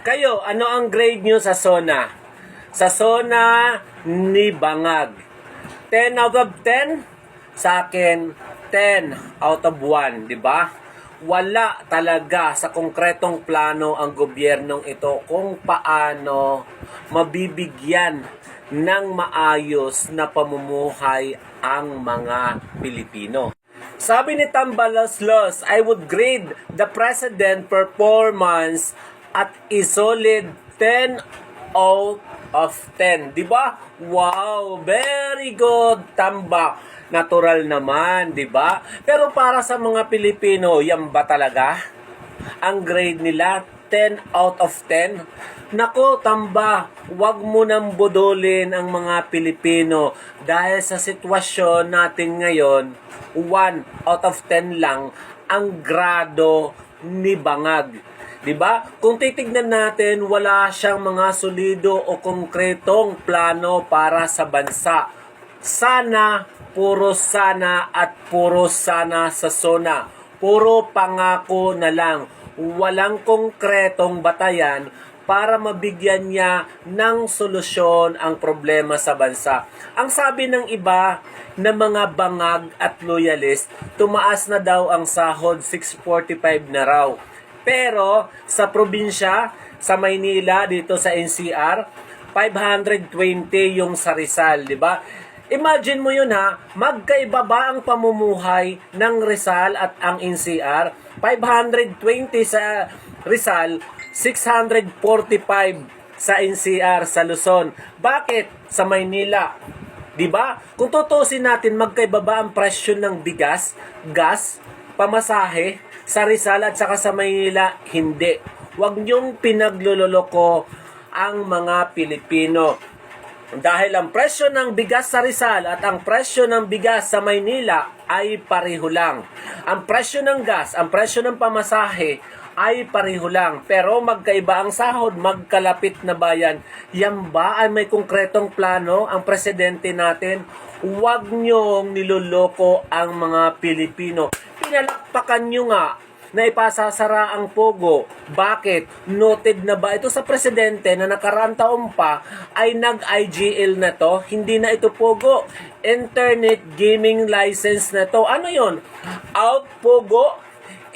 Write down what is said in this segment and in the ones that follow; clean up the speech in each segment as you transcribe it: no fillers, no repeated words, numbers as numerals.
Kayo, ano ang grade nyo sa SONA? Sa SONA ni Bangag. 10 out of 10? Sa akin, 10 out of 1, di ba? Wala talaga sa konkretong plano ang gobyernong ito kung paano mabibigyan ng maayos na pamumuhay ang mga Pilipino. Sabi ni Tambaloslos, I would grade the president performance at a solid 10 out of 10. Di ba? Wow, very good, Tamba. Natural naman, di ba? Pero para sa mga Pilipino, yan ba talaga? Ang grade nila, 10 out of 10? Nako, Tamba, wag mo nang budolin ang mga Pilipino dahil sa sitwasyon natin ngayon, 1 out of 10 lang ang grado ni Bangag. 'Di ba? Kung titignan natin, wala siyang mga solido o konkretong plano para sa bansa. Sana, puro sana at puro sana sa SONA. Puro pangako na lang. Walang konkretong batayan para mabigyan niya ng solusyon ang problema sa bansa. Ang sabi ng iba na mga bangag at loyalist, tumaas na daw ang sahod, 645 na raw. Pero sa probinsya, sa Maynila, dito sa NCR, 520 yung sa Rizal, di ba? Imagine mo yun ha, magkaiba ba ang pamumuhay ng Rizal at ang NCR? 520 sa Rizal, 645 sa NCR sa Luzon. Bakit sa Maynila? 'Di ba? Kung tutusin natin, magkaiba ba ang presyo ng bigas, gas, pamasahe sa Rizal at saka sa Maynila? Hindi. Huwag niyong pinagluloloko ang mga Pilipino. Dahil ang presyo ng bigas sa Rizal at ang presyo ng bigas sa Maynila ay pareho lang. Ang presyo ng gas, ang presyo ng pamasahe ay pareho lang. Pero magkaiba ang sahod, magkalapit na bayan. Yan ba ay may konkretong plano ang presidente natin? Huwag niyong niloloko ang mga Pilipino. Pinalakpakan niyo nga na ipasasara ang Pogo. Bakit? Noted na ba ito sa presidente na nakaraang taon pa ay nag-IGL na to? Hindi na ito Pogo. Internet Gaming License na to. Ano yon? Out Pogo?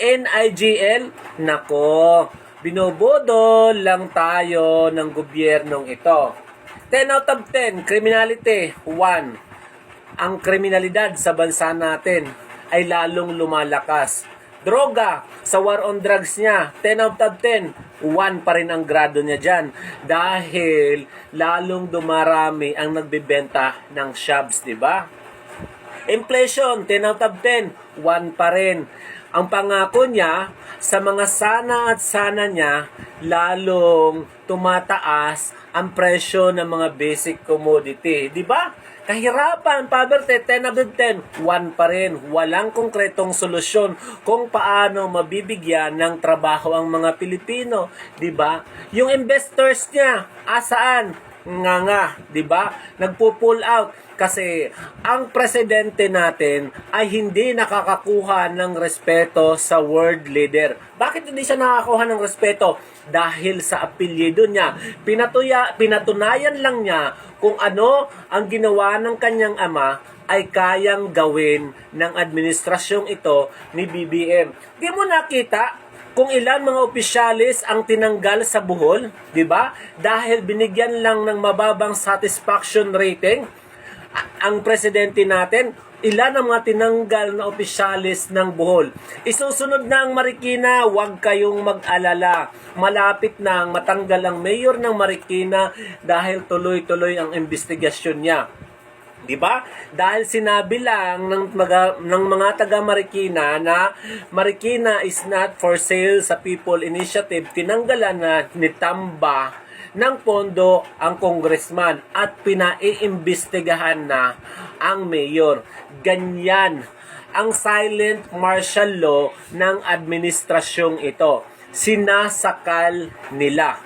NIGL? Nako, binobodol lang tayo ng gobyernong ito. 10 out of 10, criminality, 1. Ang kriminalidad sa bansa natin ay lalong lumalakas. Droga, sa war on drugs niya, 10 out of 10, 1 pa rin ang grado niya dyan. Dahil lalong dumarami ang nagbebenta ng shabs, di ba? Inflation, 10 out of 10, 1 pa rin. Ang pangako niya, sa mga sana at sana niya, lalong tumataas ang presyo ng mga basic commodity. Di ba? Kahirapan, poverty, 10 out of 10, 1 pa rin. Walang konkretong solusyon kung paano mabibigyan ng trabaho ang mga Pilipino. Di ba? Yung investors niya, asaan? Nga, di ba? Nagpo-pull out kasi ang presidente natin ay hindi nakakakuha ng respeto sa world leader. Bakit hindi siya nakakakuha ng respeto? Dahil sa apelyido niya. Pinatunayan lang niya kung ano ang ginawa ng kanyang ama ay kayang gawin ng administrasyong ito ni BBM. Di mo nakita kung ilan mga opisyalis ang tinanggal sa buhol, di ba? Dahil binigyan lang ng mababang satisfaction rating ang presidente natin, ilan ang mga tinanggal na opisyalis ng buhol. Isusunod na ang Marikina, huwag kayong mag-alala. Malapit na ang matanggal ang mayor ng Marikina dahil tuloy-tuloy ang investigasyon niya. Diba? Dahil sinabi lang ng mga taga Marikina na Marikina is not for sale sa People Initiative, tinanggalan na ni Tamba ng pondo ang congressman at pinaiimbestigahan na ang mayor. Ganyan ang silent martial law ng administrasyong ito. Sinasakal nila.